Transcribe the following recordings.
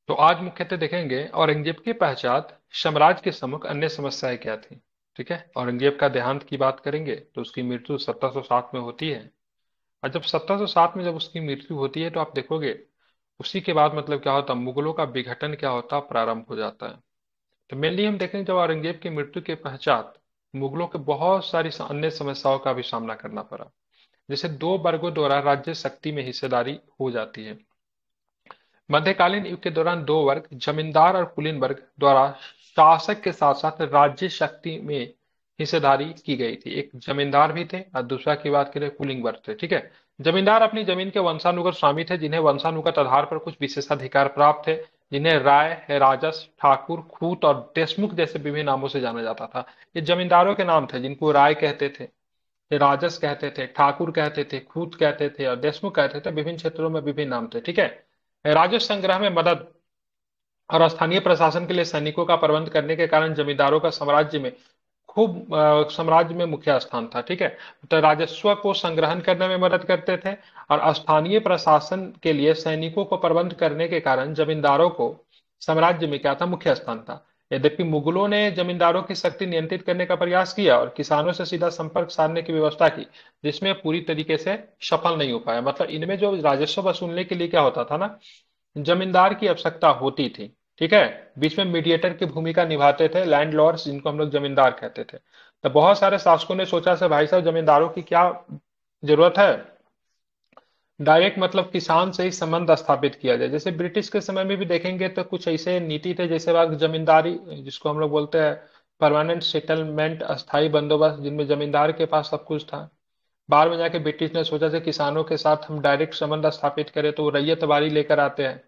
तो आज मुख्यतः देखेंगे औरंगजेब के पश्चात साम्राज्य के सम्मुख अन्य समस्याएं क्या थी। ठीक है, औरंगजेब का देहांत की बात करेंगे तो उसकी मृत्यु 1707 में होती है। और जब 1707 में जब उसकी मृत्यु होती है तो आप देखोगे उसी के बाद मतलब क्या होता है, मुगलों का विघटन क्या होता है, प्रारंभ हो जाता है। तो मेनली हम देखेंगे जब औरंगजेब की मृत्यु के पश्चात मुगलों के बहुत सारी अन्य समस्याओं का भी सामना करना पड़ा। जैसे दो वर्गों द्वारा राज्य शक्ति में हिस्सेदारी हो जाती है। मध्यकालीन युग के दौरान दो वर्ग, जमींदार और कुलीन वर्ग द्वारा शासक के साथ साथ राज्य शक्ति में हिस्सेदारी की गई थी। एक जमींदार भी थे और दूसरा की बात करें कुलीन वर्ग थे। ठीक है, जमींदार अपनी जमीन के वंशानुगत स्वामी थे, जिन्हें वंशानुगत आधार पर कुछ विशेषाधिकार प्राप्त थे, जिन्हें राय, राजस, ठाकुर, खूत और देशमुख जैसे विभिन्न नामों से जाना जाता था। ये जमींदारों के नाम थे, जिनको राय कहते थे, राजस कहते थे, ठाकुर कहते थे, खूत कहते थे और देशमुख कहते थे। विभिन्न क्षेत्रों में विभिन्न नाम थे। ठीक है, राजस्व संग्रह में मदद और स्थानीय प्रशासन के लिए सैनिकों का प्रबंध करने के कारण जमींदारों का साम्राज्य में मुख्य स्थान था। ठीक है, तो राजस्व को संग्रहण करने में मदद करते थे और स्थानीय प्रशासन के लिए सैनिकों को प्रबंध करने के कारण जमींदारों को साम्राज्य में क्या था, मुख्य स्थान था। यद्यपि मुगलों ने जमींदारों की शक्ति नियंत्रित करने का प्रयास किया और किसानों से सीधा संपर्क साधने की व्यवस्था की, जिसमें पूरी तरीके से सफल नहीं हो पाया। मतलब इनमें जो राजस्व वसूलने के लिए क्या होता था ना, जमींदार की आवश्यकता होती थी। ठीक है, बीच में मीडिएटर की भूमिका निभाते थे लैंडलॉर्ड्स, जिनको हम लोग जमींदार कहते थे। तो बहुत सारे शासकों ने सोचा से भाई साहब जमींदारों की क्या जरूरत है, डायरेक्ट मतलब किसान से ही संबंध स्थापित किया जाए। जैसे ब्रिटिश के समय में भी देखेंगे तो कुछ ऐसे नीति थे, जैसे बात जमींदारी, जिसको हम लोग बोलते हैं परमानेंट सेटलमेंट, अस्थाई बंदोबस्त, जिनमें जमींदार के पास सब कुछ था। बाद में जाके ब्रिटिश ने सोचा से किसानों के साथ हम डायरेक्ट संबंध स्थापित करें, तो वो रैयतवारी लेकर आते हैं,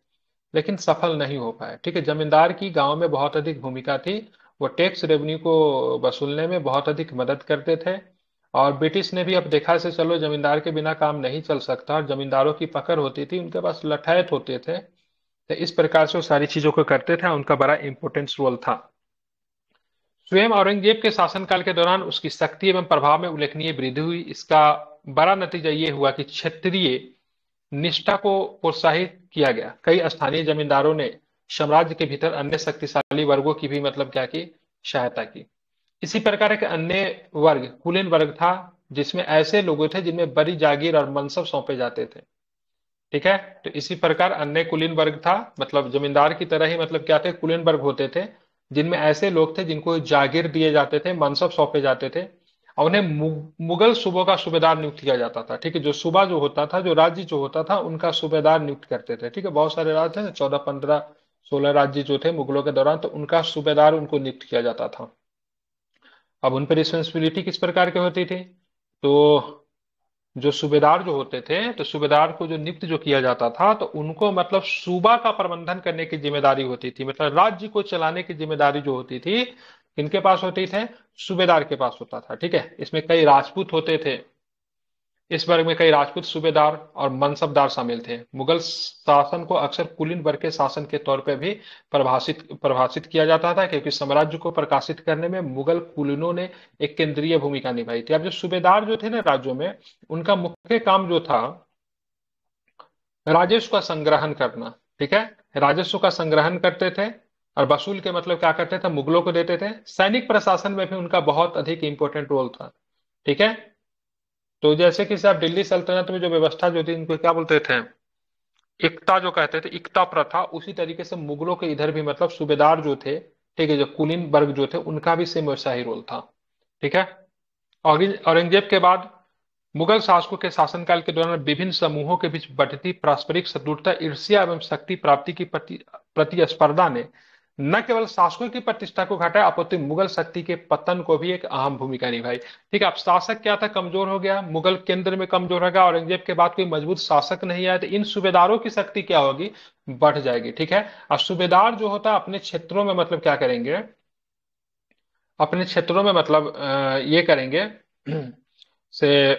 लेकिन सफल नहीं हो पाए। ठीक है, जमींदार की गांव में बहुत अधिक भूमिका थी। वो टैक्स रेवेन्यू को वसूलने में बहुत अधिक मदद करते थे। और ब्रिटिश ने भी अब देखा से चलो जमींदार के बिना काम नहीं चल सकता, और जमींदारों की पकड़ होती थी, उनके पास लठायत होते थे, तो इस प्रकार से वो सारी चीजों को करते थे। उनका बड़ा इंपॉर्टेंस रोल था। स्वयं औरंगजेब के शासनकाल के दौरान उसकी शक्ति एवं प्रभाव में उल्लेखनीय वृद्धि हुई। इसका बड़ा नतीजा ये हुआ कि क्षेत्रीय निष्ठा को प्रोत्साहित किया गया। कई स्थानीय जमींदारों ने साम्राज्य के भीतर अन्य शक्तिशाली वर्गों की भी मतलब क्या की, सहायता की। इसी प्रकार एक अन्य वर्ग कुलीन वर्ग था, जिसमें ऐसे लोग थे जिनमें बड़ी जागीर और मनसब सौंपे जाते थे। ठीक है, तो इसी प्रकार अन्य कुलीन वर्ग था, मतलब जमींदार की तरह ही मतलब क्या थे, कुलीन वर्ग होते थे, जिनमें ऐसे लोग थे जिनको जागीर दिए जाते थे, मनसब सौंपे जाते थे, और उन्हें मुगल सूबों का सूबेदार नियुक्त किया जाता था। ठीक है, जो सूबा जो होता था, जो राज्य जो होता था, उनका सूबेदार नियुक्त करते थे। ठीक है, बहुत सारे राज्य थे, 14, 15, 16 राज्य जो थे मुगलों के दौरान, तो उनका सूबेदार उनको नियुक्त किया जाता था। अब उन पर रिस्पॉन्सिबिलिटी किस प्रकार की होती थी, तो जो सूबेदार जो होते थे, तो सूबेदार को जो नियुक्त जो किया जाता था, तो उनको मतलब सूबा का प्रबंधन करने की जिम्मेदारी होती थी। मतलब राज्य को चलाने की जिम्मेदारी जो होती थी, किनके पास होती थे, सूबेदार के पास होता था। ठीक है, इसमें कई राजपूत होते थे। इस वर्ग में कई राजपूत सूबेदार और मनसबदार शामिल थे। मुगल शासन को अक्सर कुलीन वर्ग के शासन के तौर पर भी परिभाषित किया जाता था, क्योंकि साम्राज्य को प्रकाशित करने में मुगल कुलीनों ने एक केंद्रीय भूमिका निभाई थी। अब जो सूबेदार जो थे ना राज्यों में, उनका मुख्य काम जो था राजस्व का संग्रहण करना। ठीक है, राजस्व का संग्रहण करते थे और वसूल के मतलब क्या करते थे, मुगलों को देते थे। सैनिक प्रशासन में भी उनका बहुत अधिक इंपॉर्टेंट रोल था। ठीक है, तो जैसे कि साहब दिल्ली सल्तनत में जो व्यवस्था जो थी, इनको क्या बोलते थे, इक्ता जो कहते थे, इक्ता प्रथा, उसी तरीके से मुगलों के इधर भी मतलब सूबेदार जो थे, ठीक है, जो कुलीन वर्ग जो थे, उनका भी सेम वैसा ही रोल था। ठीक है, औरंगजेब के बाद मुगल शासकों के शासनकाल के दौरान विभिन्न समूहों के बीच बढ़ती पारस्परिक शत्रुता, ईर्ष्या एवं शक्ति प्राप्ति की प्रतिस्पर्धा ने न केवल शासकों की प्रतिष्ठा को घटाया, अपितु मुगल शक्ति के पतन को भी एक अहम भूमिका निभाई। ठीक है, अब शासक क्या था, कमजोर हो गया, मुगल केंद्र में कमजोर हो गया, औरंगजेब के बाद कोई मजबूत शासक नहीं आया, तो इन सूबेदारों की शक्ति क्या होगी, बढ़ जाएगी। ठीक है, अब सूबेदार जो होता है अपने क्षेत्रों में मतलब क्या करेंगे, अपने क्षेत्रों में मतलब ये करेंगे से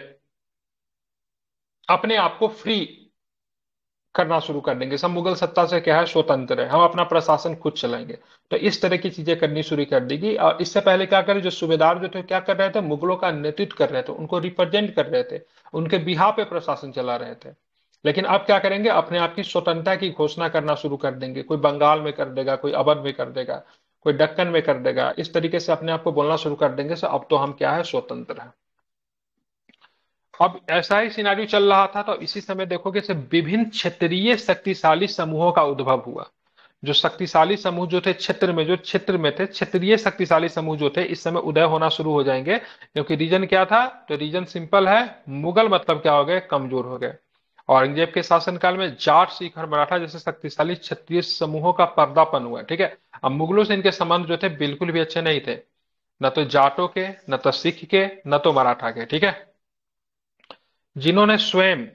अपने आप को फ्री करना शुरू कर देंगे। सब मुगल सत्ता से क्या है, स्वतंत्र है, हम अपना प्रशासन खुद चलाएंगे। तो इस तरह की चीजें करनी शुरू कर देगी। और इससे पहले क्या करे, जो सूबेदार जो थे क्या कर रहे थे, मुगलों का नेतृत्व कर रहे थे, उनको रिप्रेजेंट कर रहे थे, उनके बिहाफ पे प्रशासन चला रहे थे। लेकिन अब क्या करेंगे, अपने आप की स्वतंत्रता की घोषणा करना शुरू कर देंगे। कोई बंगाल में कर देगा, कोई अवध में कर देगा, कोई दक्कन में कर देगा। इस तरीके से अपने आप को बोलना शुरू कर देंगे सो अब तो हम क्या है, स्वतंत्र है। अब ऐसा ही सिनारियो चल रहा था, तो इसी समय देखोगे से विभिन्न क्षेत्रीय शक्तिशाली समूहों का उद्भव हुआ। जो शक्तिशाली समूह जो थे क्षेत्र में, जो क्षेत्र में थे, क्षेत्रीय शक्तिशाली समूह जो थे इस समय उदय होना शुरू हो जाएंगे। क्योंकि रीजन क्या था, तो रीजन सिंपल है, मुगल मतलब क्या हो गए, कमजोर हो गए। औरंगजेब के शासनकाल में जाट, सिख और मराठा जैसे शक्तिशाली क्षत्रिय समूहों का पर्दापण हुआ, ठीक है। अब मुगलों से इनके संबंध जो थे बिल्कुल भी अच्छे नहीं थे, न तो जाटों के, न तो सिख के, न तो मराठा के, ठीक है। जिन्होंने स्वयं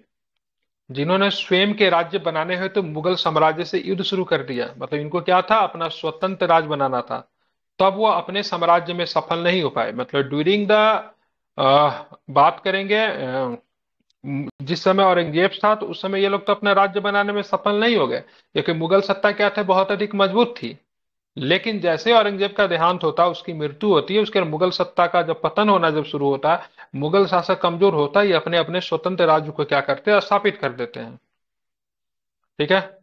जिन्होंने स्वयं के राज्य बनाने हुए तो मुगल साम्राज्य से युद्ध शुरू कर दिया। मतलब इनको क्या था, अपना स्वतंत्र राज्य बनाना था। तब वो अपने साम्राज्य में सफल नहीं हो पाए। मतलब ड्यूरिंग द बात करेंगे जिस समय औरंगजेब था, तो उस समय ये लोग तो अपना राज्य बनाने में सफल नहीं हो गए, क्योंकि मुगल सत्ता क्या थे, बहुत अधिक मजबूत थी। लेकिन जैसे औरंगजेब का देहांत होता, उसकी मृत्यु होती है, उसके बाद मुगल सत्ता का जब पतन होना जब शुरू होता है, मुगल शासक कमजोर होता है, ये अपने अपने स्वतंत्र राज्य को क्या करते हैं, स्थापित कर देते हैं, ठीक है।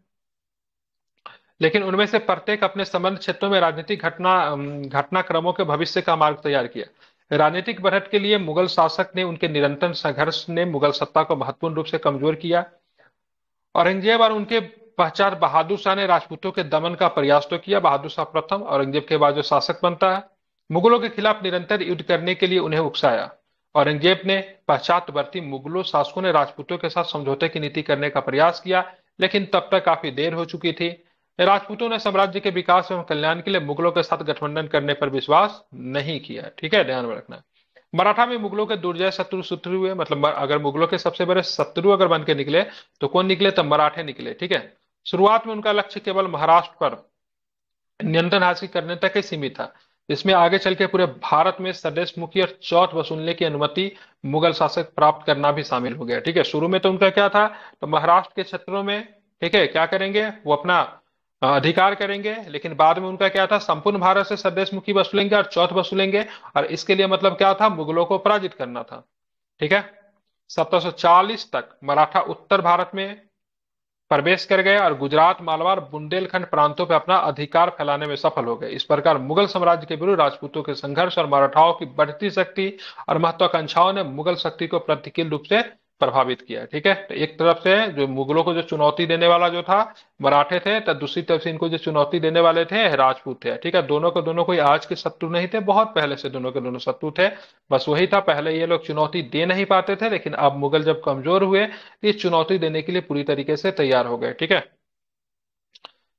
लेकिन उनमें से प्रत्येक अपने संबंध क्षेत्रों में राजनीतिक घटनाक्रमों के भविष्य का मार्ग तैयार किया। राजनीतिक बढ़त के लिए मुगल शासक ने उनके निरंतर संघर्ष ने मुगल सत्ता को महत्वपूर्ण रूप से कमजोर किया। औरंगजेब और उनके पश्चात बहादुर शाह ने राजपूतों के दमन का प्रयास तो किया। बहादुर शाह प्रथम औरंगजेब के बाद जो शासक बनता है, मुगलों के खिलाफ निरंतर युद्ध करने के लिए उन्हें उकसाया। औरंगजेब ने पश्चातवर्ती मुगलों शासकों ने राजपूतों के साथ समझौते की नीति करने का प्रयास किया, लेकिन तब तक काफी देर हो चुकी थी। राजपूतों ने साम्राज्य के विकास एवं कल्याण के लिए मुगलों के साथ गठबंधन करने पर विश्वास नहीं किया, ठीक है, ध्यान में रखना। मराठा में मुगलों के दुर्जय शत्रु हुए। मतलब अगर मुगलों के सबसे बड़े शत्रु अगर बन के निकले तो कौन निकले, तो मराठे निकले, ठीक है। शुरुआत में उनका लक्ष्य केवल महाराष्ट्र पर नियंत्रण हासिल करने तक ही सीमित था। इसमें आगे चल के पूरे भारत में स्वदेश मुखी और चौथ वसूलने की अनुमति मुगल शासक प्राप्त करना भी शामिल हो गया, ठीक है। शुरू में तो उनका क्या था, तो महाराष्ट्र के क्षेत्रों में, ठीक है, क्या करेंगे, वो अपना अधिकार करेंगे। लेकिन बाद में उनका क्या था, संपूर्ण भारत से स्वदेश मुखी वसूलेंगे और चौथ वसूलेंगे। और इसके लिए मतलब क्या था, मुगलों को पराजित करना था, ठीक है। 1740 तक मराठा उत्तर भारत में प्रवेश कर गए और गुजरात, मालवा, बुंदेलखंड प्रांतों पर अपना अधिकार फैलाने में सफल हो गए। इस प्रकार मुगल साम्राज्य के विरुद्ध राजपूतों के संघर्ष और मराठाओं की बढ़ती शक्ति और महत्वाकांक्षाओं ने मुगल शक्ति को प्रतिकूल रूप से प्रभावित किया, ठीक है। तो एक तरफ से जो मुगलों को जो चुनौती देने वाला जो था मराठे थे, तो दूसरी तरफ से इनको जो चुनौती देने वाले थे राजपूत थे, ठीक है। दोनों को दोनों कोई आज के शत्रु नहीं थे, बहुत पहले से दोनों के दोनों शत्रु थे। बस वही था, पहले ये लोग चुनौती दे नहीं पाते थे, लेकिन अब मुगल जब कमजोर हुए तो ये चुनौती देने के लिए पूरी तरीके से तैयार हो गए, ठीक है।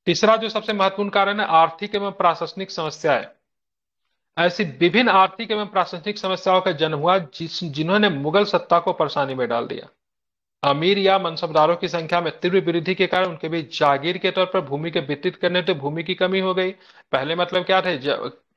तीसरा जो सबसे महत्वपूर्ण कारण है, आर्थिक एवं प्रशासनिक समस्याएं। ऐसी विभिन्न आर्थिक एवं प्रशासनिक समस्याओं का जन्म हुआ जिन्होंने मुगल सत्ता को परेशानी में डाल दिया। अमीर या मनसबदारों की संख्या में तीव्र वृद्धि के कारण उनके बीच जागीर के तौर पर भूमि के वितरित करने तो भूमि की कमी हो गई। पहले मतलब क्या थे,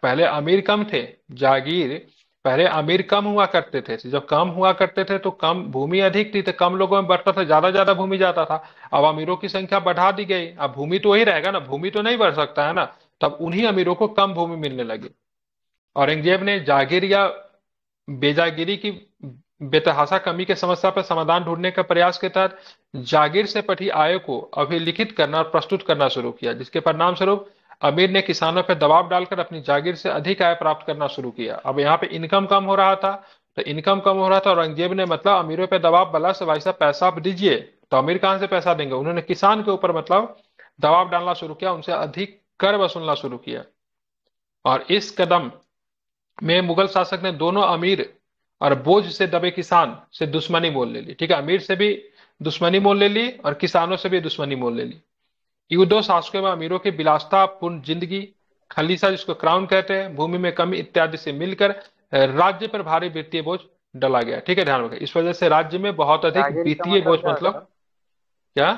पहले अमीर कम थे, जागीर पहले अमीर कम हुआ करते थे। जब कम हुआ करते थे तो कम भूमि अधिक थी, तो कम लोगों में बढ़ता था, ज्यादा ज्यादा भूमि जाता था। अब अमीरों की संख्या बढ़ा दी गई, अब भूमि तो वही रहेगा ना, भूमि तो नहीं बढ़ सकता है ना। तब उन्हीं अमीरों को कम भूमि मिलने लगी। औरंगजेब ने जागीर या बेजागिरी की बेतहाशा कमी के समस्या पर समाधान ढूंढने का प्रयास के तहत जागीर से पटी आय को अभिलिखित करना और प्रस्तुत करना शुरू किया, जिसके परिणाम स्वरूप अमीर ने किसानों पर दबाव डालकर अपनी जागीर से अधिक आय प्राप्त करना शुरू किया। अब यहाँ पे इनकम कम हो रहा था, तो इनकम कम हो रहा था, औरंगजेब ने मतलब अमीरों पर दबाव डाला से भाई साहब पैसा आप दीजिए। तो अमीर कहां से पैसा देंगे, उन्होंने किसान के ऊपर मतलब दबाव डालना शुरू किया, उनसे अधिक कर वसूलना शुरू किया। और इस कदम में मुगल शासक ने दोनों अमीर और बोझ से दबे किसान से दुश्मनी मोल ले ली, ठीक है। अमीर से भी दुश्मनी मोल ले ली और किसानों से भी दुश्मनी मोल ले ली। युद्धों, शासकों में अमीरों की विलासता पूर्ण जिंदगी, खलीसा जिसको क्राउन कहते हैं, भूमि में कमी इत्यादि से मिलकर राज्य पर भारी वित्तीय बोझ डला गया, ठीक है, ध्यान रखें। इस वजह से राज्य में बहुत अधिक जागीर का वित्तीय मतलब बोझ, क्या होता है? मतलब क्या,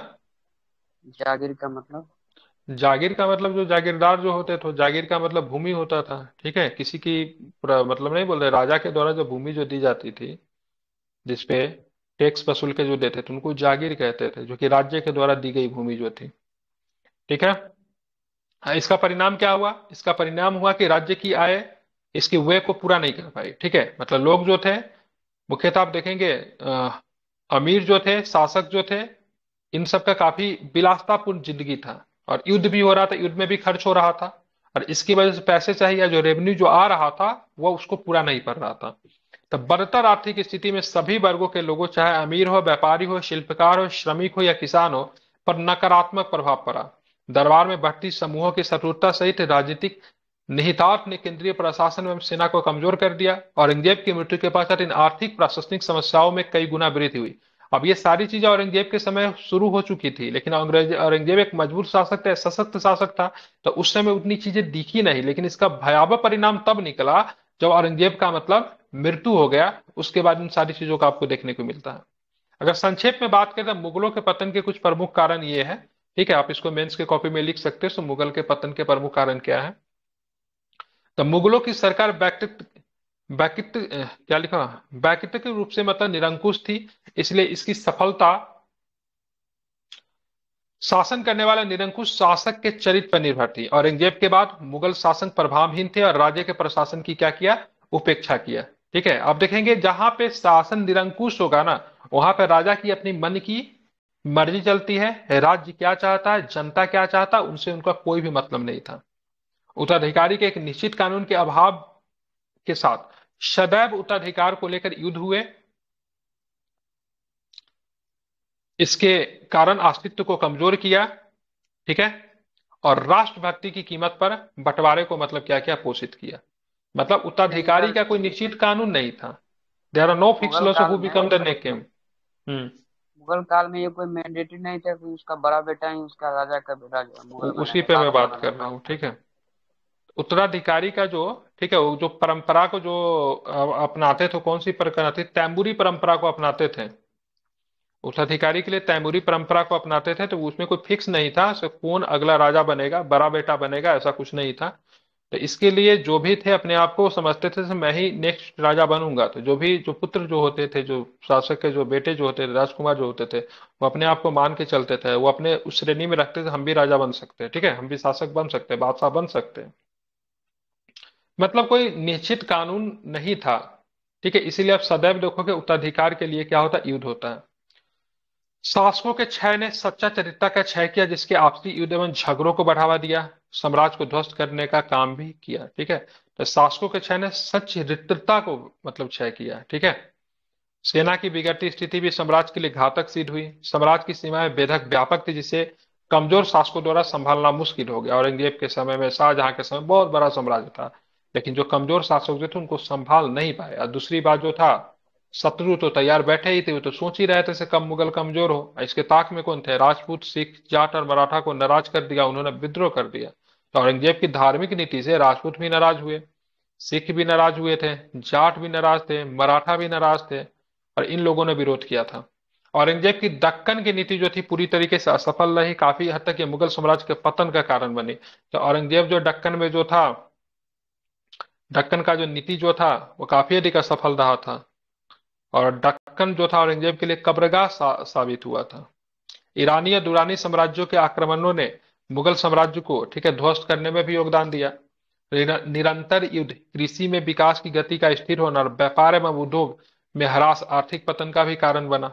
जागीर का मतलब? जागीर का मतलब जो जागीरदार जो होते थे, जागीर का मतलब भूमि होता था, ठीक है। किसी की मतलब नहीं बोल रहे, राजा के द्वारा जो भूमि जो दी जाती थी, जिसपे टैक्स वसूल के जो देते थे, उनको जागीर कहते थे, जो कि राज्य के द्वारा दी गई भूमि जो थी, ठीक है। इसका परिणाम क्या हुआ, इसका परिणाम हुआ कि राज्य की आय इसकी व्यय को पूरा नहीं कर पाई, ठीक है। मतलब लोग जो थे मुख्यतः आप देखेंगे अमीर जो थे, शासक जो थे, इन सब का काफी विलासतापूर्ण जिंदगी था, और युद्ध भी हो रहा था, युद्ध में भी खर्च हो रहा था, और इसकी वजह से पैसे चाहिए, जो रेवेन्यू जो आ रहा था वो उसको पूरा नहीं पड़ रहा था। तो बदतर आर्थिक स्थिति में सभी वर्गों के लोगों, चाहे अमीर हो, व्यापारी हो, शिल्पकार हो, श्रमिक हो या किसान हो, पर नकारात्मक प्रभाव पड़ा। दरबार में बढ़ती समूहों की शत्रुता सहित राजनीतिक निहितार्थ ने केंद्रीय प्रशासन एवं सेना को कमजोर कर दिया। औरंगजेब की मृत्यु के पश्चात इन आर्थिक प्रशासनिक समस्याओं में कई गुना वृद्धि हुई। अब ये सारी चीजें औरंगजेब के समय शुरू हो चुकी थी, लेकिन अंग्रेज औरंगजेब एक मजबूत शासक था, सशक्त शासक था, तो उस समय उतनी चीजें दिखी नहीं, लेकिन इसका भयावह परिणाम तब निकला जब औरंगजेब का मतलब मृत्यु हो गया। उसके बाद इन सारी चीजों का आपको देखने को मिलता है। अगर संक्षेप में बात करें तो मुगलों के पतन के कुछ प्रमुख कारण ये है, ठीक है, आप इसको मेंस के कॉपी में लिख सकते हैं। तो मुगल के पतन के प्रमुख कारण क्या है? तो मुगलों की सरकार क्या लिखा, वैकल्पिक रूप से मतलब निरंकुश थी, इसलिए इसकी सफलता शासन करने वाले निरंकुश शासक के चरित्र पर निर्भर थी। औरंगजेब के बाद मुगल शासक प्रभावहीन थे और राज्य के प्रशासन की क्या किया, उपेक्षा किया। ठीक है, आप देखेंगे जहां पे शासन निरंकुश होगा ना, वहां पे राजा की अपनी मन की मर्जी चलती है, राज्य क्या चाहता है, जनता क्या चाहता है, उनसे उनका कोई भी मतलब नहीं था। उत्तराधिकारी के एक निश्चित कानून के अभाव के साथ सदैव उत्तराधिकार को लेकर युद्ध हुए। इसके कारण अस्तित्व को कमजोर किया, ठीक है, और राष्ट्रभक्ति की कीमत पर बंटवारे को मतलब क्या किया, पोषित किया। मतलब जैसे उत्तराधिकारी मुगल का कोई निश्चित कानून नहीं था। There are no fix Mughal laws काल हु में बिकम द नेक्स्ट। हम्म। मुगल काल में ये कोई मैंडेटरी नहीं था कि उसका बड़ा बेटा ही उसका राजा का राजा मुगल उसी बनेगा, पे मैं बादशाह बात कर बनेगा। रहा हूँ, ठीक है। उत्तराधिकारी का जो, ठीक है, वो जो परंपरा को जो अपनाते थे, कौन सी परंपरा थी, तैमूरी परंपरा को अपनाते थे। उत्तराधिकारी के लिए तैमूरी परंपरा को अपनाते थे, तो उसमें कोई फिक्स नहीं था कौन अगला राजा बनेगा, बड़ा बेटा बनेगा, ऐसा कुछ नहीं था। तो इसके लिए जो भी थे अपने आप को समझते थे मैं ही नेक्स्ट राजा बनूंगा। तो जो भी जो पुत्र जो होते थे, जो शासक के जो बेटे जो होते थे, राजकुमार जो होते थे, वो अपने आप को मान के चलते थे, वो अपने उस श्रेणी में रखते थे हम भी राजा बन सकते हैं, ठीक है, हम भी शासक बन सकते हैं, बादशाह बन सकते हैं। मतलब कोई निश्चित कानून नहीं था, ठीक है। इसीलिए आप सदैव देखोगे उत्तराधिकार के लिए क्या होता है, युद्ध होता है। शासकों के क्षय ने सच्चा चरित्रता का क्षय किया, जिसके आपसी युद्ध एवं झगड़ों को बढ़ावा दिया, साम्राज्य को ध्वस्त करने का काम भी किया, ठीक है। तो शासकों के क्षय ने सच चरित्रता को मतलब क्षय किया, ठीक है। सेना की बिगड़ती स्थिति भी साम्राज्य के लिए घातक सिद्ध हुई। साम्राज्य की सीमाएं बेधक व्यापक थी, जिसे कमजोर शासकों द्वारा संभालना मुश्किल हो गया। औरंगजेब के समय में, शाहजहां के समय बहुत बड़ा साम्राज्य था, लेकिन जो कमजोर शासक जो थे उनको संभाल नहीं पाए। और दूसरी बात जो था, शत्रु तो तैयार बैठे ही थे, वो तो सोच ही रहे थे से कम मुगल कमजोर हो। इसके ताक में कौन थे, राजपूत, सिख, जाट और मराठा को नाराज कर दिया, उन्होंने विद्रोह कर दिया। तो औरंगजेब की धार्मिक नीति से राजपूत भी नाराज हुए, सिख भी नाराज हुए थे, जाट भी नाराज थे, मराठा भी नाराज थे, और इन लोगों ने विरोध किया था। औरंगजेब की दक्कन की नीति जो थी पूरी तरीके से असफल रही, काफी हद तक ये मुगल साम्राज्य के पतन का कारण बनी। तो औरंगजेब जो दक्कन में जो था, दक्कन का जो नीति जो था वो काफी अधिक असफल रहा था, और दक्कन जो था औरंगजेब के लिए कब्रगाह साबित हुआ था। ईरानी और दुरानी साम्राज्यों के आक्रमणों ने मुगल साम्राज्य को, ठीक है, ध्वस्त करने में भी योगदान दिया। निरंतर युद्ध, कृषि में विकास की गति का स्थिर होना और व्यापार एवं उद्योग में ह्रास आर्थिक पतन का भी कारण बना।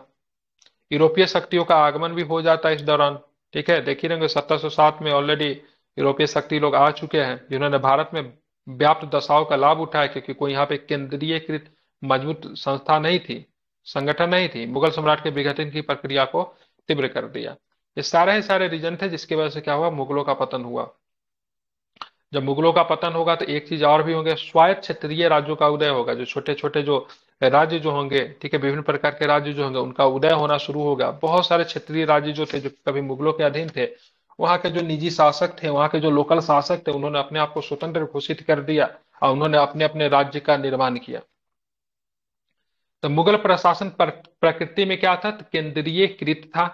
यूरोपीय शक्तियों का आगमन भी हो जाता है इस दौरान, ठीक है। देख ही रहेंगे 1707 में ऑलरेडी यूरोपीय शक्ति लोग आ चुके हैं, जिन्होंने भारत में व्याप्त दशाओं का लाभ उठाया, क्योंकि कोई यहाँ पे केंद्रीयकृत मजबूत संस्था नहीं थी, संगठन नहीं थी। मुगल सम्राट के विघटन की प्रक्रिया को तीव्र कर दिया। ये सारे ही सारे रीजन थे जिसकी वजह से क्या हुआ, मुगलों का पतन हुआ। जब मुगलों का पतन होगा तो एक चीज और भी होंगे, स्वायत्त क्षेत्रीय राज्यों का उदय होगा। जो छोटे छोटे जो राज्य जो होंगे, ठीक है, विभिन्न प्रकार के राज्य जो होंगे, उनका उदय होना शुरू होगा। बहुत सारे क्षेत्रीय राज्य जो थे, जो कभी मुगलों के अधीन थे, वहां के जो निजी शासक थे, वहां के जो लोकल शासक थे, उन्होंने अपने आप को स्वतंत्र घोषित कर दिया और उन्होंने अपने अपने राज्य का निर्माण किया। तो मुगल प्रशासन प्रकृति में क्या था, तो केंद्रीयकृत था,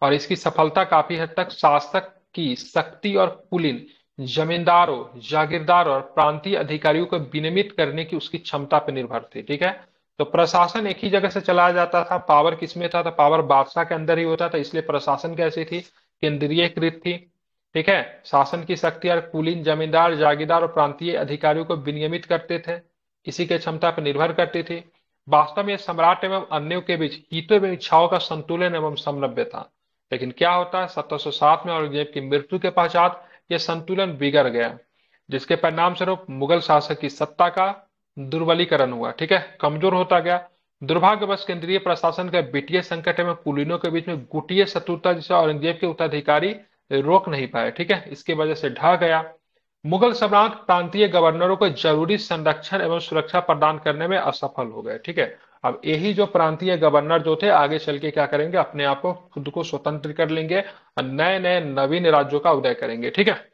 और इसकी सफलता काफी हद तक शासक की शक्ति और कुलीन जमींदारों, जागीरदार और प्रांतीय अधिकारियों को विनियमित करने की उसकी क्षमता पर निर्भर थी, ठीक है। तो प्रशासन एक ही जगह से चलाया जाता था। पावर किसमें था, तो पावर बादशाह के अंदर ही होता था, इसलिए प्रशासन कैसी थी, केंद्रीयकृत थी, ठीक है। शासन की शक्ति और कुलीन जमींदार, जागीरदार और प्रांतीय अधिकारियों को विनियमित करते थे, इसी के क्षमता पर निर्भर करती थी। वास्तव में सम्राट एवं अन्यों के बीच हितों एवं इच्छाओं का संतुलन एवं समन्वय था। लेकिन क्या होता है, 1707 में औरंगजेब की मृत्यु के पश्चात यह संतुलन बिगड़ गया, जिसके परिणाम स्वरूप मुगल शासक की सत्ता का दुर्बलीकरण हुआ, ठीक है, कमजोर होता गया। दुर्भाग्यवश केंद्रीय प्रशासन के वित्तीय संकट में कुलीनों के बीच में गुटीय शत्रुता जिसे औरंगजेब के उत्तराधिकारी रोक नहीं पाए, ठीक है, इसकी वजह से ढह गया। मुगल सम्राट प्रांतीय गवर्नरों को जरूरी संरक्षण एवं सुरक्षा प्रदान करने में असफल हो गए, ठीक है। अब यही जो प्रांतीय गवर्नर जो थे आगे चल के क्या करेंगे, अपने आप को खुद को स्वतंत्र कर लेंगे और नए नए नवीन राज्यों का उदय करेंगे, ठीक है,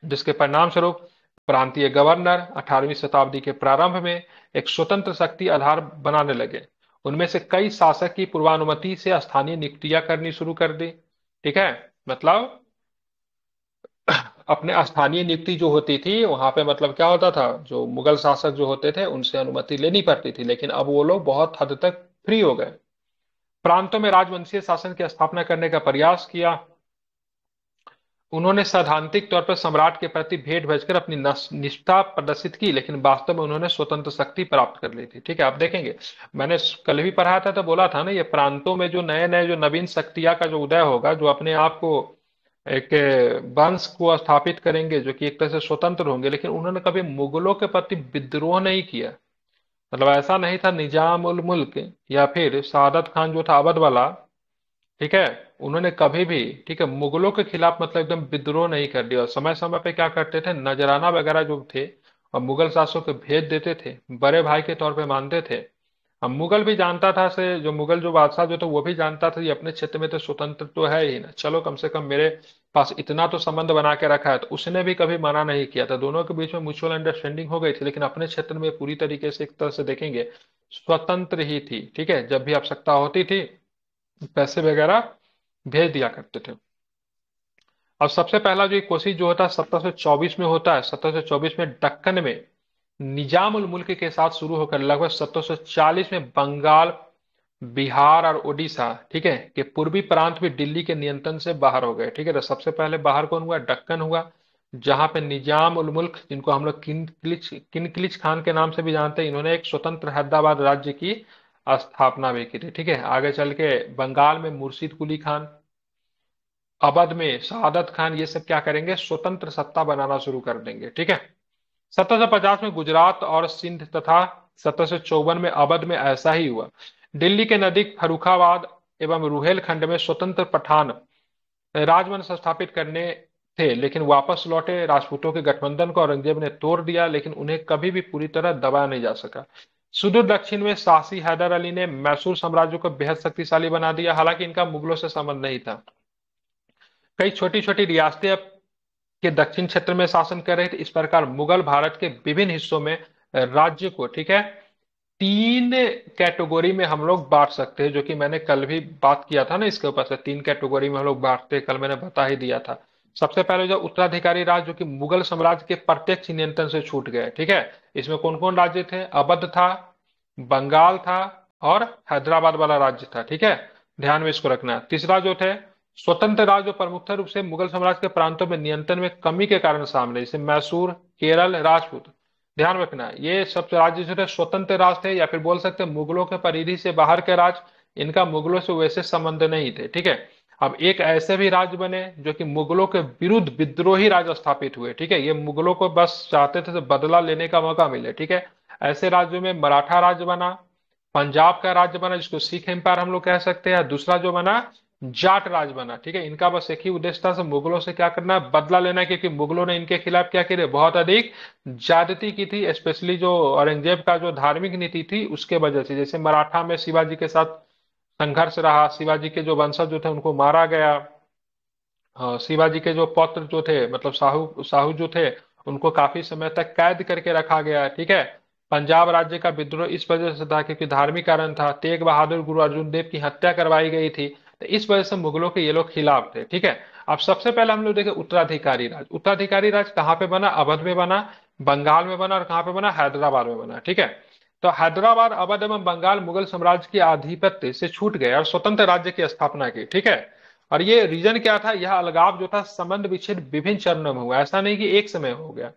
जिसके परिणाम स्वरूप प्रांतीय गवर्नर 18वीं शताब्दी के प्रारंभ में एक स्वतंत्र शक्ति आधार बनाने लगे। उनमें से कई शासक की पूर्वानुमति से स्थानीय नियुक्तियां करनी शुरू कर दी, ठीक है, मतलब अपने स्थानीय नियुक्ति जो होती थी वहां पे मतलब क्या होता था, जो मुगल शासक जो होते थे उनसे अनुमति लेनी पड़ती थी, लेकिन अब वो लोग बहुत हद तक फ्री हो गए। प्रांतों में राजवंशीय शासन की स्थापना करने का प्रयास किया। उन्होंने सैद्धांतिक तौर पर सम्राट के प्रति भेंट भेजकर अपनी निष्ठा प्रदर्शित की, लेकिन वास्तव में उन्होंने स्वतंत्र शक्ति प्राप्त कर ली थी, ठीक है। आप देखेंगे, मैंने कल भी पढ़ा था तो बोला था ना, ये प्रांतों में जो नए नए जो नवीन शक्तियां का जो उदय होगा, जो अपने आप को एक वंश को स्थापित करेंगे, जो कि एक तरह से स्वतंत्र होंगे, लेकिन उन्होंने कभी मुगलों के प्रति विद्रोह नहीं किया। मतलब ऐसा नहीं था निजाम उल मुल्क या फिर सादत खान जो था अवध वाला, ठीक है, उन्होंने कभी भी, ठीक है, मुगलों के खिलाफ मतलब एकदम विद्रोह नहीं कर दिया। और समय समय पे क्या करते थे, नजराना वगैरह जो थे और मुगल शासकों को भेज देते थे, बड़े भाई के तौर पे मानते थे। अब मुगल भी जानता था से, जो मुगल जो बादशाह जो था वो भी जानता था कि अपने क्षेत्र में तो स्वतंत्र तो है ही ना, चलो कम से कम मेरे पास इतना तो संबंध बना के रखा है, तो उसने भी कभी मना नहीं किया था। दोनों के बीच में म्यूचुअल अंडरस्टैंडिंग हो गई थी, लेकिन अपने क्षेत्र में पूरी तरीके से एक तरह से देखेंगे स्वतंत्र ही थी, ठीक है। जब भी आवश्यकता होती थी पैसे वगैरह भेज दिया करते थे। अब सबसे पहला जो ये कोशिश जो होता है 1724 में होता है, 1724 में दक्कन में निजाम उल मुल्क के साथ शुरू होकर लगभग 1740 में बंगाल, बिहार और उड़ीसा, ठीक है, के पूर्वी प्रांत भी दिल्ली के नियंत्रण से बाहर हो गए, ठीक है। तो सबसे पहले बाहर कौन हुआ, दक्कन हुआ, जहां पे निजाम उल मुल्क, जिनको हम लोग किनकिलिच खान के नाम से भी जानते हैं, इन्होंने एक स्वतंत्र हैदराबाद राज्य की स्थापना भी की थी, ठीक है। आगे चल के बंगाल में मुर्शिद कुली खान, अवध में शहादत खान, ये सब क्या करेंगे, स्वतंत्र सत्ता बनाना शुरू कर देंगे, ठीक है। 1750 में गुजरात और सिंध तथा 1754 में अवध में ऐसा ही हुआ। दिल्ली के नजदीक फर्रुखाबाद एवं रुहेलखंड में स्वतंत्र पठान राजवंश स्थापित करने थे, लेकिन वापस लौटे राजपूतों के गठबंधन को औरंगजेब ने तोड़ दिया, लेकिन उन्हें कभी भी पूरी तरह दबाया नहीं जा सका। सुदूर दक्षिण में शासी हैदर अली ने मैसूर साम्राज्य को बेहद शक्तिशाली बना दिया, हालांकि इनका मुगलों से संबंध नहीं था। कई छोटी छोटी रियासतें अब के दक्षिण क्षेत्र में शासन कर रहे थे। इस प्रकार मुगल भारत के विभिन्न हिस्सों में राज्य को, ठीक है, तीन कैटेगरी में हम लोग बांट सकते हैं, जो कि मैंने कल भी बात किया था ना इसके ऊपर से, तीन कैटेगरी में हम लोग बांटते हैं, कल मैंने बता ही दिया था। सबसे पहले जो उत्तराधिकारी राज्य, जो कि मुगल साम्राज्य के प्रत्यक्ष नियंत्रण से छूट गए, ठीक है, इसमें कौन कौन राज्य थे, अवध था, बंगाल था और हैदराबाद वाला राज्य था, ठीक है, ध्यान में इसको रखना। तीसरा जो थे स्वतंत्र राज्य, जो प्रमुखता रूप से मुगल साम्राज्य के प्रांतों में नियंत्रण में कमी के कारण सामने, जैसे मैसूर, केरल, राजपूत, ध्यान रखना ये सब राज्य जो थे स्वतंत्र राज्य थे, या फिर बोल सकते हैं मुगलों के परिधि से बाहर के राज्य, इनका मुगलों से वैसे संबंध नहीं थे, ठीक है। अब एक ऐसे भी राज्य बने जो कि मुगलों के विरुद्ध विद्रोही राज्य स्थापित हुए, ठीक है, ये मुगलों को बस चाहते थे तो बदला लेने का मौका मिले, ठीक है। ऐसे राज्यों में मराठा राज्य बना, पंजाब का राज्य बना जिसको सिख एम्पायर हम लोग कह सकते हैं, दूसरा जो बना जाट राज बना, ठीक है। इनका बस एक ही उद्देश्य था, मुगलों से क्या करना है, बदला लेना है, क्योंकि मुगलों ने इनके खिलाफ क्या किया, बहुत अधिक ज्यादती की थी, स्पेशली जो औरंगजेब का जो धार्मिक नीति थी उसके वजह से। जैसे मराठा में शिवाजी के साथ संघर्ष रहा, शिवाजी के जो वंशज जो थे उनको मारा गया। हाँ, शिवाजी के जो पौत्र जो थे, मतलब साहू साहू जो थे, उनको काफी समय तक कैद करके रखा गया, ठीक है। पंजाब राज्य का विद्रोह इस वजह से था क्योंकि धार्मिक कारण था, तेग बहादुर गुरु अर्जुन देव की हत्या करवाई गई थी, तो इस वजह से मुगलों के ये लोग खिलाफ थे, ठीक है। अब सबसे पहले हम लोग देखें उत्तराधिकारी राज। उत्तराधिकारी राज कहाँ पे बना, अवध में बना, बंगाल में बना और कहाँ पे बना, हैदराबाद में बना, ठीक है। तो हैदराबाद, अवध एवं बंगाल मुगल साम्राज्य के आधिपत्य से छूट गए और स्वतंत्र राज्य की स्थापना की, ठीक है। और ये रीजन क्या था, यह अलगाव जो था संबंध विच्छेद विभिन्न चरणों में हुआ, ऐसा नहीं कि एक समय हो गया।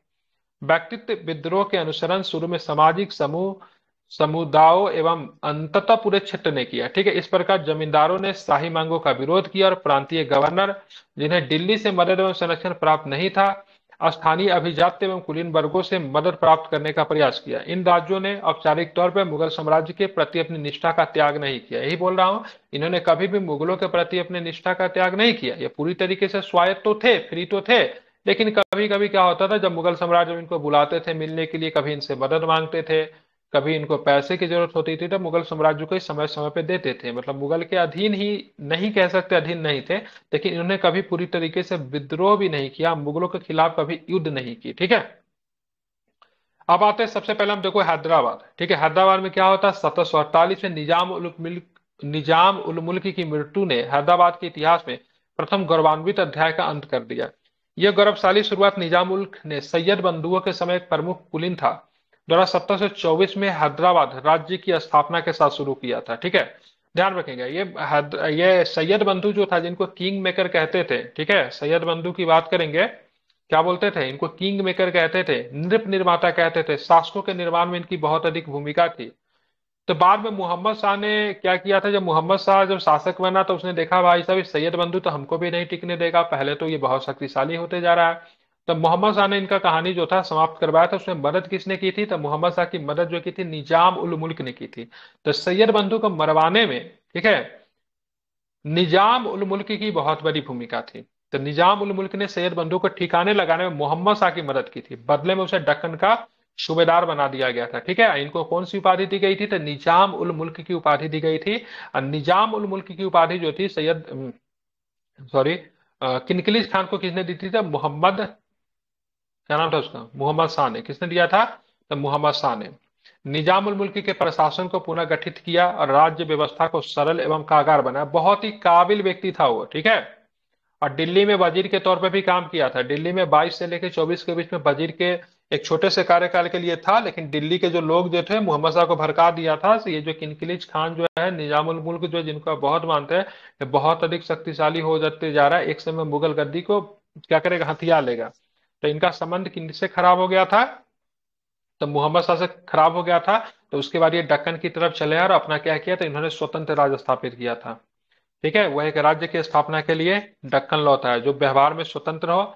व्यक्तित्व विद्रोह के अनुसरण शुरू में सामाजिक समूह समुदायों एवं अंततः पूरे क्षेत्र ने किया। ठीक है, इस प्रकार जमींदारों ने शाही मांगों का विरोध किया और प्रांतीय गवर्नर, जिन्हें दिल्ली से मदद एवं संरक्षण प्राप्त नहीं था, स्थानीय अभिजात एवं कुलीन वर्गों से मदद प्राप्त करने का प्रयास किया। इन राज्यों ने औपचारिक तौर पर मुगल साम्राज्य के प्रति अपनी निष्ठा का त्याग नहीं किया। यही बोल रहा हूं, इन्होंने कभी भी मुगलों के प्रति अपनी निष्ठा का त्याग नहीं किया। ये पूरी तरीके से स्वायत्त तो थे, फ्री तो थे, लेकिन कभी कभी क्या होता था, जब मुगल साम्राज्य इनको बुलाते थे मिलने के लिए, कभी इनसे मदद मांगते थे, कभी इनको पैसे की जरूरत होती थी, तो मुगल साम्राज्य को समय समय पे देते थे। मतलब मुगल के अधीन ही नहीं कह सकते, अधीन नहीं थे, लेकिन इन्होंने कभी पूरी तरीके से विद्रोह भी नहीं किया, मुगलों के खिलाफ कभी युद्ध नहीं की। ठीक है, अब आते हैं सबसे पहले हम देखो हैदराबाद। ठीक है, हैदराबाद में क्या होता है, 1748 में निजाम उल मुल्क की मृत्यु ने हैदराबाद के इतिहास में प्रथम गौरवान्वित अध्याय का अंत कर दिया। यह गौरवशाली शुरुआत निजाम उल ने सैयद बंधुओं के समय एक प्रमुख कुलीन था द्वारा 1724 में हैदराबाद राज्य की स्थापना के साथ शुरू किया था। ठीक है, ध्यान रखेंगे, ये सैयद बंधु जो था, जिनको किंग मेकर कहते थे। ठीक है, सैयद बंधु की बात करेंगे, क्या बोलते थे, इनको किंग मेकर कहते थे, नृप निर्माता कहते थे, शासकों के निर्माण में इनकी बहुत अधिक भूमिका थी। तो बाद में मोहम्मद शाह ने क्या किया था, जब मोहम्मद शाह जब शासक बना तो उसने देखा भाई साहब इस सैयद बंधु तो हमको भी नहीं टिकने देगा, पहले तो ये बहुत शक्तिशाली होते जा रहा है। तब मोहम्मद शाह ने इनका कहानी जो था समाप्त करवाया था। उसमें मदद किसने की थी, तो मोहम्मद शाह की मदद जो की थी निजाम उल मुल्क ने की थी। तो सैयद बंधु को मरवाने में, ठीक है, निजाम उल मुल्क की बहुत बड़ी भूमिका थी। तो निजाम उल मुल्क ने सैयद बंधु को ठिकाने लगाने में मोहम्मद शाह की मदद की थी, बदले में उसे दक्कन का सूबेदार बना दिया गया था। ठीक है, इनको कौन सी उपाधि दी गई थी, तो निजाम उल मुल्क की उपाधि दी गई थी। और निजाम उल मुल्क की उपाधि जो थी सैयद, सॉरी, किनकिलिज खान को किसने दी थी, तो मोहम्मद, क्या नाम था उसका, मोहम्मद शाह ने। किसने दिया था, तो मोहम्मद शाह ने। निजाम उल मुल्क के प्रशासन को पुनः गठित किया और राज्य व्यवस्था को सरल एवं कारगर बनाया। बहुत ही काबिल व्यक्ति था वो। ठीक है, और दिल्ली में वजीर के तौर पे भी काम किया था। दिल्ली में 22 से लेकर 24 के बीच में वजीर के एक छोटे से कार्यकाल के लिए था, लेकिन दिल्ली के जो लोग जो थे मोहम्मद शाह को भड़का दिया था। तो ये जो किनकिलिज खान जो है, निजाम उल मुल्क जो, जिनको आप बहुत मानते हैं, ये बहुत अधिक शक्तिशाली हो जाते जा रहा है, एक समय मुगल गद्दी को क्या करेगा, हथिया लेगा। तो इनका संबंध किनसे खराब हो गया था, तो मोहम्मद शाह से खराब हो गया था। तो उसके बाद ये दक्कन की तरफ चले और अपना क्या किया, तो इन्होंने स्वतंत्र राज्य स्थापित किया था। ठीक है, वह एक राज्य की स्थापना के लिए दक्कन लौटा है जो व्यवहार में स्वतंत्र हो।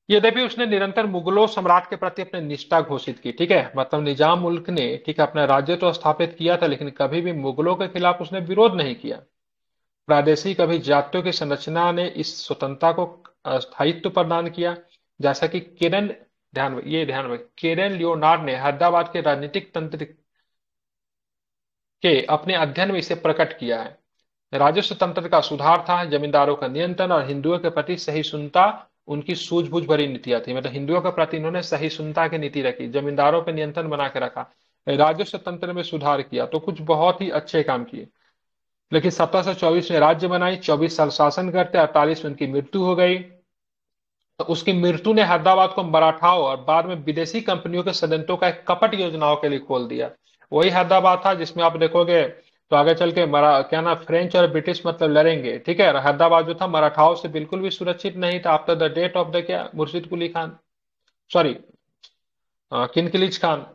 यद्यपि उसने निरंतर मुगलों सम्राट के प्रति अपनी निष्ठा घोषित की। ठीक है, मतलब निजाम मुल्क ने, ठीक है, अपना राज्य तो स्थापित किया था, लेकिन कभी भी मुगलों के खिलाफ उसने विरोध नहीं किया। प्रादेशिक अभिजात्यों की संरचना ने इस स्वतंत्रता को स्थायित्व प्रदान किया। जैसा कि ध्यान में केरन लियोनार्ड ने हैदराबाद के राजनीतिक तंत्र के अपने अध्ययन में इसे प्रकट किया है। राजस्व तंत्र का सुधार था, जमींदारों का नियंत्रण और हिंदुओं के प्रति सहिष्णुता उनकी सूझबूझ भरी नीतियां थी। मतलब हिंदुओं के प्रति इन्होंने सहिष्णुता की नीति रखी, जमींदारों पर नियंत्रण बना के रखा, राजस्व तंत्र में सुधार किया, तो कुछ बहुत ही अच्छे काम किए। लेकिन 1724 में राज्य बनाई, 24 साल शासन करते, 48 में उनकी मृत्यु हो गई। तो उसकी मृत्यु ने हैदराबाद को मराठाओं और बाद में विदेशी कंपनियों के षड्यंत्रों का एक कपट योजनाओं के लिए खोल दिया। वही हैदराबाद था जिसमें आप देखोगे तो आगे चल के मरा क्या ना, फ्रेंच और ब्रिटिश मतलब लड़ेंगे। ठीक है, और हैदराबाद जो था मराठाओं से बिल्कुल भी सुरक्षित नहीं था after the death of the क्या, मुर्शिद कुली खान, सॉरी, किनकिलिज खान।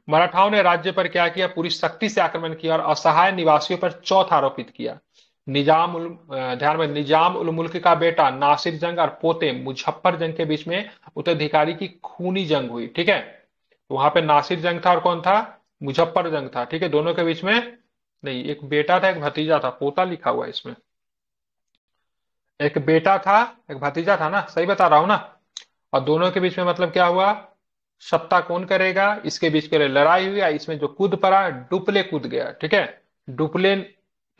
मराठाओं ने राज्य पर क्या किया, पूरी शक्ति से आक्रमण किया और असहाय निवासियों पर चौथ आरोपित किया। ध्यान में, निजाम उल मुल्क का बेटा नासिर जंग और पोते मुजफ्फर जंग के बीच में उत्तराधिकारी की खूनी जंग हुई। ठीक है, तो वहां पे नासिर जंग था और कौन था, मुजफ्फर जंग था। ठीक है, दोनों के बीच में, नहीं, एक बेटा था एक भतीजा था, पोता लिखा हुआ है इसमें, एक बेटा था एक भतीजा था ना, सही बता रहा हूं ना। और दोनों के बीच में मतलब क्या हुआ, सत्ता कौन करेगा, इसके बीच के लिए लड़ाई हुई। इसमें जो कूद पड़ा, डुप्ले कूद गया। ठीक है, डुप्ले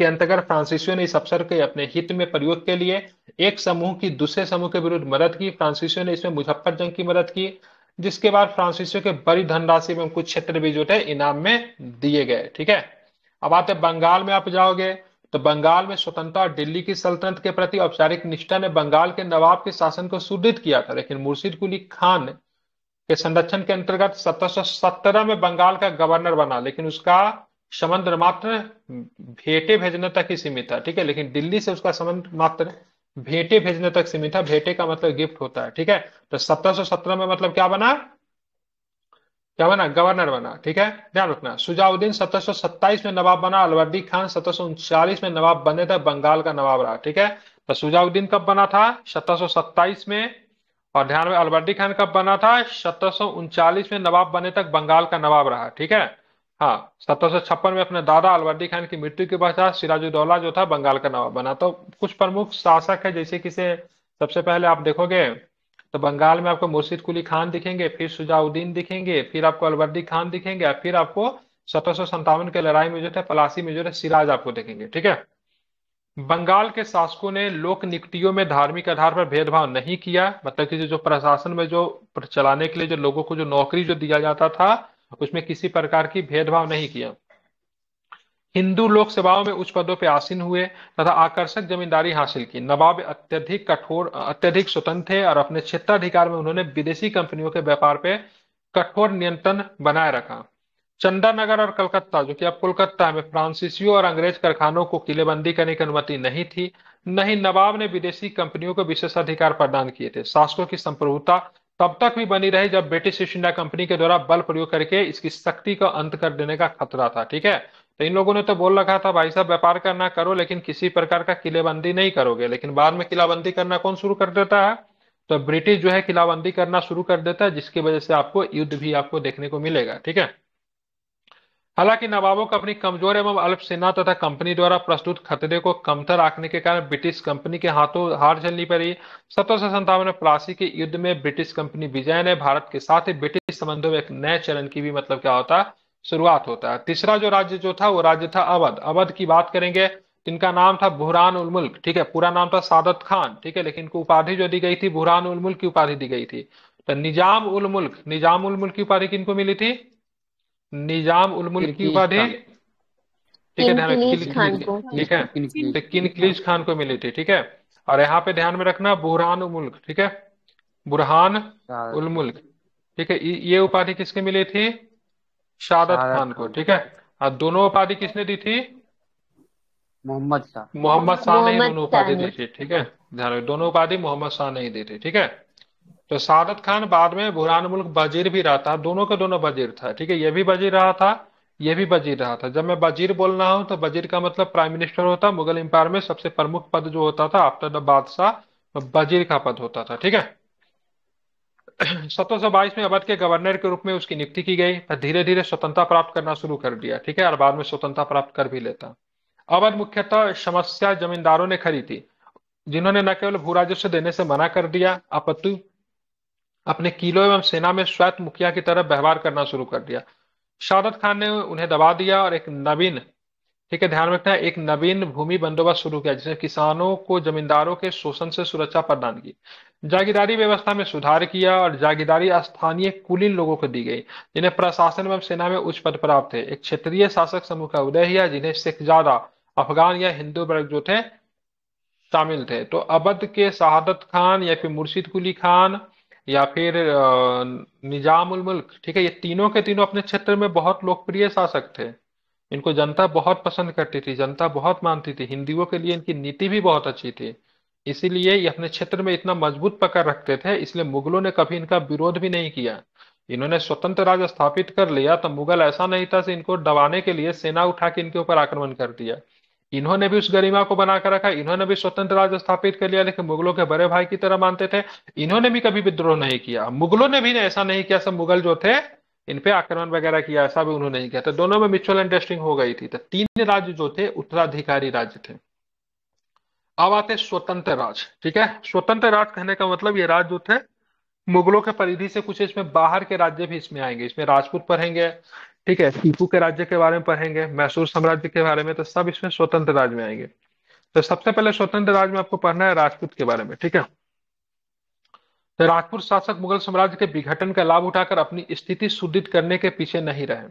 के अंतर्गत फ्रांसीसियों ने इस अवसर के अपने हित में प्रयोग के लिए एक समूह की दूसरे समूह के विरुद्ध मदद की। फ्रांसीसियों ने इसमें मुजफ्फर जंग की मदद की, जिसके बाद फ्रांसीसियों के बड़ी धनराशि एवं कुछ क्षेत्र भी जो थे इनाम में दिए गए। ठीक है, अब आते बंगाल में आप जाओगे तो बंगाल में स्वतंत्रता और दिल्ली की सल्तनत के प्रति औपचारिक निष्ठा ने बंगाल के नवाब के शासन को सुदृढ़ किया था। लेकिन मुर्शिद कुली खान के संरक्षण के अंतर्गत 1717 में बंगाल का गवर्नर बना, लेकिन उसका संबंध मात्र भेंटे भेजने तक ही सीमित था। ठीक है, लेकिन दिल्ली से उसका संबंध मात्र भेंटे भेजने तक सीमित था। भेंटे का मतलब गिफ्ट होता है। ठीक है, तो 1717 में मतलब क्या बना, क्या बना, गवर्नर बना। ठीक है, ध्यान रखना। शुजाउद्दीन 1727 में नवाब बना, अलवर्दी खान 1739 में नवाब बने थे, बंगाल का नवाब रहा। ठीक है, तो शुजाउद्दीन कब बना था, 1727 में। और ध्यान में, अलवर्दी खान कब बना था, 1739 में नवाब बने तक बंगाल का नवाब रहा। ठीक है। हाँ, 1756 में अपने दादा अलवर्दी खान की मृत्यु के पश्चात सिराजुद्दौला जो था बंगाल का नवाब बना। तो कुछ प्रमुख शासक है, जैसे कि से सबसे पहले आप देखोगे तो बंगाल में आपको मुर्शिद कुली खान दिखेंगे, फिर शुजाउद्दीन दिखेंगे, फिर आपको अलवर्दी खान दिखेंगे, और फिर आपको 1757 के लड़ाई में जो थे प्लासी में जो है सिराज आपको देखेंगे। ठीक है। बंगाल के शासकों ने लोक नियुक्तियों में धार्मिक आधार पर भेदभाव नहीं किया, मतलब कि जो प्रशासन में जो चलाने के लिए जो लोगों को जो नौकरी जो दिया जाता था, उसमें किसी प्रकार की भेदभाव नहीं किया। हिंदू लोक सेवाओं में उच्च पदों पर आसीन हुए तथा आकर्षक जमींदारी हासिल की। नवाब अत्यधिक स्वतंत्र थे और अपने क्षेत्राधिकार में उन्होंने विदेशी कंपनियों के व्यापार पे कठोर नियंत्रण बनाए रखा। चंदानगर और कलकत्ता, जो कि अब कोलकाता में, फ्रांसीसियों और अंग्रेज कारखानों को किलेबंदी करने की अनुमति नहीं थी। नहीं, नवाब ने विदेशी कंपनियों को विशेषाधिकार प्रदान किए थे। शासकों की संप्रभुता तब तक भी बनी रही जब ब्रिटिश ईस्ट इंडिया कंपनी के द्वारा बल प्रयोग करके इसकी शक्ति का अंत कर देने का खतरा था। ठीक है, तो इन लोगों ने तो बोल रखा था भाई साहब व्यापार करना करो, लेकिन किसी प्रकार का किलेबंदी नहीं करोगे। लेकिन बाद में किलाबंदी करना कौन शुरू कर देता है, तो ब्रिटिश जो है किलाबंदी करना शुरू कर देता है, जिसकी वजह से आपको युद्ध भी आपको देखने को मिलेगा। ठीक है। हालांकि नवाबों को अपनी कमजोर एवं अल्प सेना तथा कंपनी द्वारा प्रस्तुत खतरे को कमतर आंकने के कारण ब्रिटिश कंपनी के हाथों हार झेलनी पड़ी। 1757 में प्लासी के युद्ध में ब्रिटिश कंपनी विजय ने भारत के साथ ही ब्रिटिश संबंधों में एक नए चरण की भी मतलब क्या होता है, शुरुआत होता है। तीसरा जो राज्य जो था वो राज्य था अवध। अवध की बात करेंगे, इनका नाम था बुरहान उल मुल्क। ठीक है, पूरा नाम था सादत खान। ठीक है, लेकिन इनको उपाधि जो दी गई थी, बुरहान उल मुल्क की उपाधि दी गई थी। तो निजाम उल मुल्क की उपाधि किनको मिली थी, निजाम उल मुल्क की किर्गिज उपाधि। खान। ठीक है, ध्यान रखिए, किनकिलीज खान को। ठीक है, तो किनखलीज खान को मिली थी। ठीक है, और यहाँ पे ध्यान में रखना बुरहान उल मुल्क। ठीक है, बुरहान उल मुल्क। ठीक है, ये उपाधि किसके मिली थी, शादत शहादत खान को। खान। ठीक है, और दोनों उपाधि किसने दी थी, मोहम्मद शाह। मोहम्मद शाह ने ही मोहम्मद दोनों शाह उपाधि दी ने। थी। ठीक है, ध्यान रखिए, दोनों उपाधि मोहम्मद शाह ने ही दी थी। ठीक है, तो सादत खान बाद में बुरहान मुल्क वजीर भी रहा था, दोनों के दोनों वजीर था। ठीक है, ये भी वजीर रहा था, ये भी वजीर रहा था। जब मैं वजीर बोल रहा हूं तो वजीर का मतलब प्राइम मिनिस्टर होता, मुगल एम्पायर में सबसे प्रमुख पद जो होता था आफ्टर द बादशाह, वजीर का पद होता था। ठीक है। 1722 में अवध के गवर्नर के रूप में उसकी नियुक्ति की गई, पर धीरे धीरे स्वतंत्रता प्राप्त करना शुरू कर दिया। ठीक है, और बाद में स्वतंत्रता प्राप्त कर भी लेता। अवध मुख्यतः समस्या जमींदारों ने खड़ी थी, जिन्होंने न केवल भू राजस्व देने से मना कर दिया, अपितु अपने किलों एवं सेना में स्वैत मुखिया की तरह व्यवहार करना शुरू कर दिया। शादत खान ने उन्हें दबा दिया और एक नवीन, ठीक है ध्यान रखना, एक नवीन भूमि बंदोबस्त शुरू किया, जिसने किसानों को जमींदारों के शोषण से सुरक्षा प्रदान की। जागीरदारी व्यवस्था में सुधार किया और जागीरदारी स्थानीय कुलीन लोगों को दी गई, जिन्हें प्रशासन एवं सेना में उच्च पद प्राप्त थे। एक क्षेत्रीय शासक समूह का उदय हुआ, जिन्हें शेखजादा, अफगान या हिंदू वर्ग जो थे शामिल थे। तो अवध के शहादत खान या फिर मुर्शिद कुली खान या फिर निजाम उल मुल्क, ठीक है, ये तीनों के तीनों अपने क्षेत्र में बहुत लोकप्रिय शासक थे। इनको जनता बहुत पसंद करती थी, जनता बहुत मानती थी, हिंदुओं के लिए इनकी नीति भी बहुत अच्छी थी। इसीलिए ये अपने क्षेत्र में इतना मजबूत पकड़ रखते थे, इसलिए मुगलों ने कभी इनका विरोध भी नहीं किया। इन्होंने स्वतंत्र राज्य स्थापित कर लिया तो मुगल ऐसा नहीं था कि इनको दबाने के लिए सेना उठा के इनके ऊपर आक्रमण कर दिया। इन्होंने भी उस गरिमा को बनाकर रखा, इन्होंने भी स्वतंत्र राज्य स्थापित कर लिया, लेकिन मुगलों के बड़े भाई की तरह मानते थे। इन्होंने भी कभी विद्रोह नहीं किया, मुगलों ने भी ऐसा नहीं किया सब मुगल जो थे इन पे आक्रमण वगैरह किया, ऐसा भी उन्होंने नहीं किया। तो दोनों में म्यूचुअल अंडरस्टैंडिंग हो गई थी। तो तीन राज्य जो थे उत्तराधिकारी राज्य थे। अब आते स्वतंत्र राज। ठीक है, स्वतंत्र राज कहने का मतलब ये राज्य जो थे मुगलों के परिधि से कुछ इसमें बाहर के राज्य भी इसमें आएंगे। इसमें राजपूत पढ़ेंगे, ठीक है, टीपू के राज्य के बारे में पढ़ेंगे, मैसूर साम्राज्य के बारे में, तो सब इसमें स्वतंत्र राज्य में आएंगे। तो सबसे पहले स्वतंत्र राज्य में आपको पढ़ना है राजपूत के बारे में। ठीक है, तो राजपूत शासक मुगल साम्राज्य के विघटन का लाभ उठाकर अपनी स्थिति सुदृढ़ करने के पीछे नहीं रहे।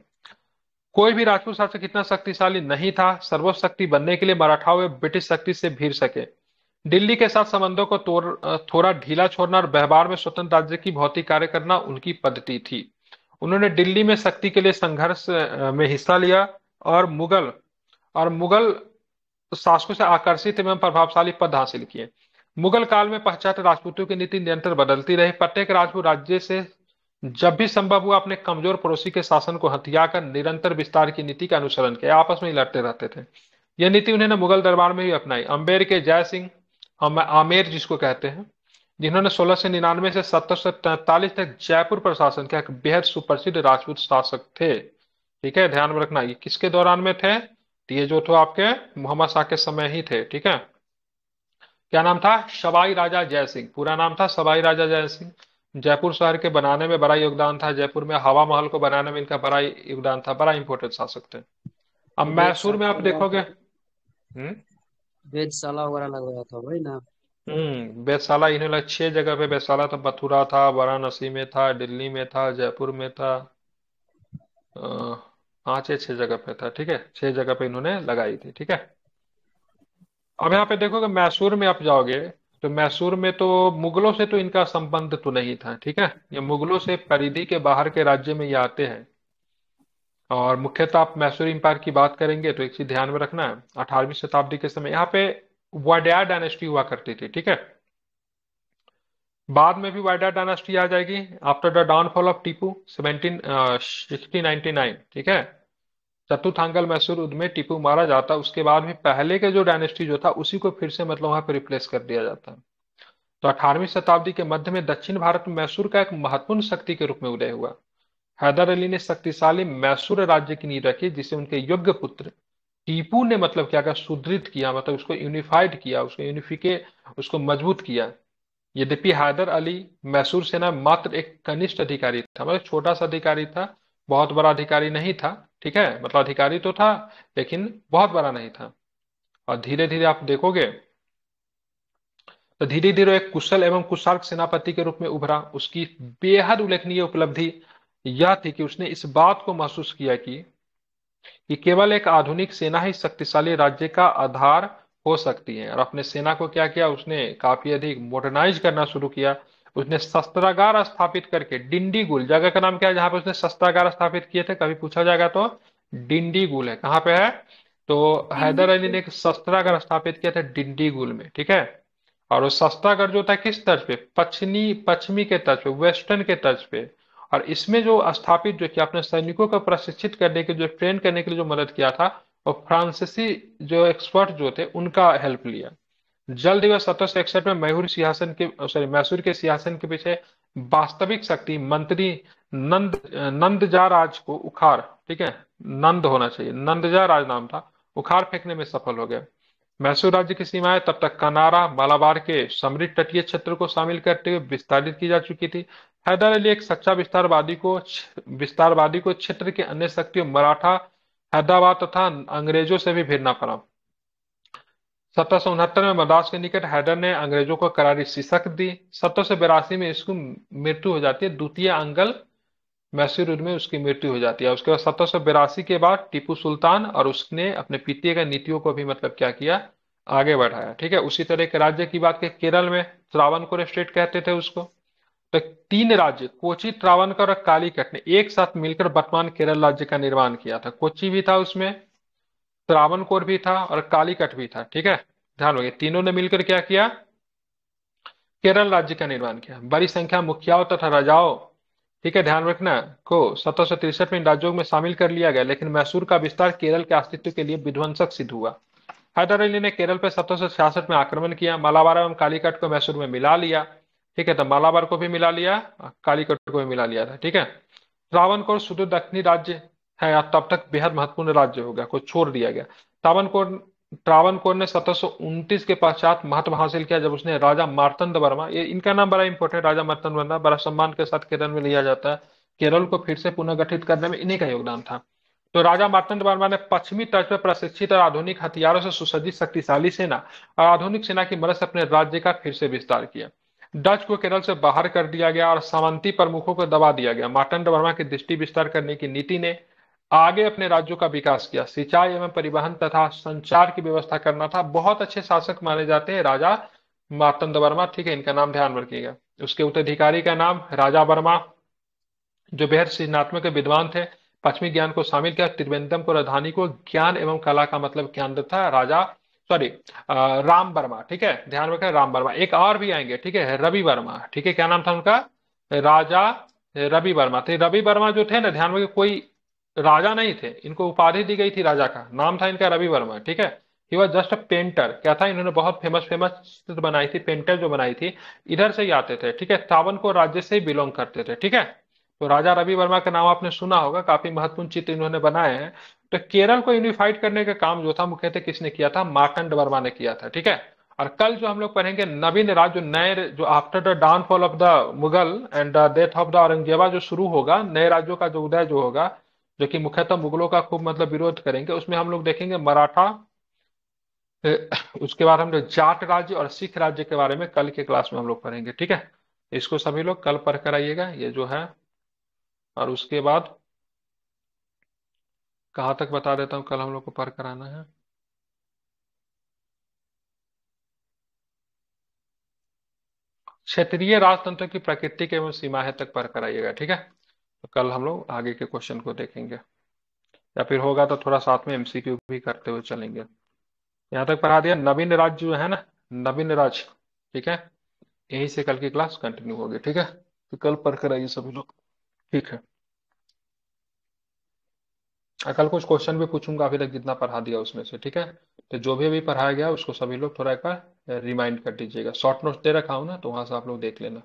कोई भी राजपूत शासक इतना शक्तिशाली नहीं था सर्वशक्ति बनने के लिए मराठाओं व ब्रिटिश शक्ति से भिड़ सके। दिल्ली के साथ संबंधों को थोड़ा ढीला छोड़ना और व्यवहार में स्वतंत्र राज्य की भौतिक कार्य करना उनकी पद्धति थी। उन्होंने दिल्ली में शक्ति के लिए संघर्ष में हिस्सा लिया और मुगल शासकों से आकर्षित एवं प्रभावशाली पद हासिल किए। मुगल काल में पश्चात राजपूतों की नीति निरंतर बदलती रही। प्रत्येक राजपूत राज्य से जब भी संभव हुआ अपने कमजोर पड़ोसी के शासन को हथियाकर निरंतर विस्तार की नीति का अनुसरण किया, आपस में ही लड़ते रहते थे। यह नीति उन्होंने मुगल दरबार में भी अपनाई। अंबेर के जय सिंह, आमेर जिसको कहते हैं, जिन्होंने 1699 से 1743 तक जयपुर पर शासन किया, एक बेहद सुप्रसिद्ध राजपूत शासक थे। ठीक है, ध्यान में रखना, ये किसके दौरान में थे? तो ये जो थे आपके मोहम्मद शाह के समय ही थे। ठीक है, क्या नाम था? सवाई राजा जय सिंह, पूरा नाम था सवाई राजा जय सिंह। जयपुर शहर के बनाने में बड़ा योगदान था, जयपुर में हवा महल को बनाने में इनका बड़ा योगदान था, बड़ा इंपॉर्टेंट शासक थे। अब मैसूर में वेधशाला आप वगैरह देखोगे। था, हम्म। वेधशाला वगैरह लगवाया था वही ना। वैशाला इन्होंने 6 जगह पे, वैशाला तो मथुरा था, वाराणसी में था, दिल्ली में था, जयपुर में था। अ, 5 या 6 जगह पे था। ठीक है, 6 जगह पे इन्होंने लगाई थी। ठीक है, अब यहाँ पे देखोगे मैसूर में आप जाओगे, तो मैसूर में तो मुगलों से तो इनका संबंध तो नहीं था। ठीक है, ये मुगलों से परिधि के बाहर के राज्य में ये आते हैं। और मुख्यतः आप मैसूर इंपायर की बात करेंगे तो एक चीज ध्यान में रखना है, 18वीं शताब्दी के समय यहाँ पे वाडियार डायनेस्टी हुआ करती थी। ठीक है, बाद में भी वाडियार डायनेस्टी आ जाएगी after the downfall of Tipu 1699। ठीक है, चतुर्थांगल मैसूर युद्ध में टीपू मारा जाता, उसके बाद भी पहले के जो डायनेस्टी जो था उसी को फिर से मतलब वहां पे रिप्लेस कर दिया जाता। तो 18वीं शताब्दी के मध्य में दक्षिण भारत में मैसूर का एक महत्वपूर्ण शक्ति के रूप में उदय हुआ। हैदर अली ने शक्तिशाली मैसूर राज्य की नींव रखी, जिसे उनके योग्य पुत्र टीपू ने मतलब क्या किया, सुदृढ़ किया, मतलब उसको यूनिफाइड किया, उसको यूनिफिके, उसको मजबूत किया। यद्यपि हैदर अली मैसूर सेना मात्र एक कनिष्ठ अधिकारी था, मतलब छोटा सा अधिकारी था, बहुत बड़ा अधिकारी नहीं था। ठीक है, मतलब अधिकारी तो था लेकिन बहुत बड़ा नहीं था। और धीरे धीरे आप देखोगे तो धीरे धीरे एक कुशल एवं कुशार्क सेनापति के रूप में उभरा। उसकी बेहद उल्लेखनीय उपलब्धि यह थी कि उसने इस बात को महसूस किया कि केवल एक आधुनिक सेना ही शक्तिशाली राज्य का आधार हो सकती है, और अपने सेना को क्या किया उसने, काफी अधिक मॉडर्नाइज करना शुरू किया। उसने शस्त्रागार स्थापित करके, डिंडीगुल जगह का नाम क्या है जहां पे उसने शस्त्रागार स्थापित किए थे, कभी पूछा जाएगा तो डिंडीगुल है, कहाँ पे है? तो हैदर अली ने एक शस्त्रागार स्थापित किया था डिंडीगुल में। ठीक है, और वो शस्त्रागार जो था किस तर्ज पे, पश्चिमी पश्चिमी के तर्ज पे, वेस्टर्न के तर्ज पे। और इसमें जो स्थापित जो किया, अपने सैनिकों को प्रशिक्षित करने के, जो ट्रेन करने के लिए जो मदद किया था, और फ्रांसीसी जो एक्सपर्ट जो थे उनका हेल्प लिया। जल्द ही वह 1761 में मैसूर सिंहासन के, सॉरी, मैसूर के सिंहासन के पीछे वास्तविक शक्ति मंत्री नंदजा राज को उखाड़, ठीक है, नंद होना चाहिए, नंदजा राज नाम था, उखाड़ फेंकने में सफल हो गए। मैसूर राज्य की सीमाएं तब तक कनारा मालाबार के समृद्ध तटीय क्षेत्र को शामिल करते हुए विस्तारित की जा चुकी थी। हैदर अली एक सच्चा विस्तारवादी को क्षेत्र के अन्य शक्तियों मराठा, हैदराबाद तथा अंग्रेजों से भी भिड़ना पड़ा। 1769 में मद्रास के निकट हैदर ने अंग्रेजों को करारी शिकस्त दी। 1782 में इसकी मृत्यु हो जाती है, द्वितीय अंगल मैसूर युद्ध में उसकी मृत्यु हो जाती है। उसके बाद 1782 के बाद टीपू सुल्तान और उसने अपने पिता की नीतियों को भी मतलब क्या किया, आगे बढ़ाया। ठीक है, उसी तरह के राज्य की बात करें, केरल में त्रावणकोर स्टेट कहते थे उसको। तो 3 राज्य कोची, त्रावणकोर और कालीकट ने एक साथ मिलकर वर्तमान केरल राज्य का निर्माण किया था। कोची भी था उसमें, त्रावणकोर भी था और कालीकट भी था। ठीक है, ध्यान रखिए, तीनों ने मिलकर क्या किया, केरल राज्य का निर्माण किया। बड़ी संख्या मुखियाओं तथा राजाओं, ठीक है, ध्यान रखना, को 1763 में इन राज्यों में शामिल कर लिया गया, लेकिन मैसूर का विस्तार केरल के अस्तित्व के लिए विध्वंसक सिद्ध हुआ। हैदर अली ने केरल पर 1766 में आक्रमण किया, मालाबार एवं कालीकट को मैसूर में मिला लिया। ठीक है, तो मालाबार को भी मिला लिया, कालीकट को भी मिला लिया था। ठीक है, त्रावणकोर सुदूर दक्षिणी राज्य है, तब तक बेहद महत्वपूर्ण राज्य हो गया, को छोड़ दिया गया। त्रावणकोर त्रावणकोर ने 1729 के पश्चात महत्व हासिल किया, जब उसने राजा मार्तंड वर्मा, ये इनका नाम बड़ा इंपॉर्टेंट, राजा मार्तंड वर्मा बड़ा सम्मान के साथ केरल में लिया जाता है। केरल को फिर से पुनर्गठित करने में इन्हीं का योगदान था। तो राजा मार्तंड वर्मा ने पश्चिमी तट पर प्रशिक्षित और आधुनिक हथियारों से सुसज्जित शक्तिशाली सेना और आधुनिक सेना की मदद से अपने राज्य का फिर से विस्तार किया। डच को केरल से बाहर कर दिया गया और सामंती प्रमुखों को दबा दिया गया। मार्तंड वर्मा की दृष्टि विस्तार करने की नीति ने आगे अपने राज्यों का विकास किया। सिंचाई एवं परिवहन तथा संचार की व्यवस्था करना था। बहुत अच्छे शासक माने जाते हैं राजा मार्तंड वर्मा। ठीक है, इनका नाम ध्यान रखिएगा। उसके उत्तराधिकारी का नाम राजा वर्मा, जो बेहद सृजनात्मक विद्वान थे, पश्चिमी ज्ञान को शामिल किया। त्रिवेंद्रम को राजधानी को, ज्ञान एवं कला का मतलब केंद्र था। राजा, सॉरी, राम वर्मा। ठीक है, ध्यान रखें, राम वर्मा। एक और भी आएंगे, ठीक है, रवि वर्मा। ठीक है, क्या नाम था उनका? राजा रवि वर्मा थे। रवि वर्मा जो थे ना, ध्यान में, कोई राजा नहीं थे, इनको उपाधि दी गई थी राजा का, नाम था इनका रवि वर्मा, ठीक है। He was just a painter. क्या था, इन्होंने बहुत फेमस फेमस चित्र बनाई थी, पेंटर जो बनाई थी, इधर से ही आते थे, ठीक है, त्रावणकोर राज्य से ही बिलोंग करते थे, ठीक है। तो राजा रवि वर्मा का नाम आपने सुना होगा, काफी महत्वपूर्ण चित्र इन्होंने बनाए हैं। तो केरल को यूनिफाइड करने का काम जो था मुख्यतः किसने किया था, मार्कंड वर्मा ने किया था, ठीक है। और कल जो हम लोग पढ़ेंगे नवीन राज्य, जो नए, जो after the downfall of the Mughal and the death of the Aurangzeb जो शुरू होगा, नए राज्यों का जो उदय जो होगा, जो कि मुख्यतः मुगलों का खूब मतलब विरोध करेंगे, उसमें हम लोग देखेंगे मराठा, उसके बाद हम लोग जाट राज्य और सिख राज्य के बारे में कल के क्लास में हम लोग पढ़ेंगे, ठीक है। इसको सभी लोग कल पढ़ कर आइएगा, ये जो है। और उसके बाद कहाँ तक बता देता हूँ, कल हम लोग को पढ़ कर आना है। क्षेत्रीय राजतंत्र की प्रकृति के एवं सीमाएं तक पढ़ कर आइएगा, ठीक है। तो कल हम लोग आगे के क्वेश्चन को देखेंगे, या फिर होगा तो थोड़ा साथ में एमसीक्यू भी करते हुए चलेंगे। यहाँ तक पढ़ा दिया। नवीन राज्य जो है ना, नवीन राज्य, ठीक है, यहीं से कल की क्लास कंटिन्यू होगी, ठीक है। तो कल पढ़ कर आइए सभी लोग, ठीक है। कल कुछ क्वेश्चन भी पूछूंगा अभी तक जितना पढ़ा दिया उसमें से, ठीक है। तो जो भी अभी पढ़ाया गया उसको सभी लोग थोड़ा एक बार रिमाइंड कर दीजिएगा। शॉर्ट नोट्स दे रखा हूँ ना, तो वहां से आप लोग देख लेना।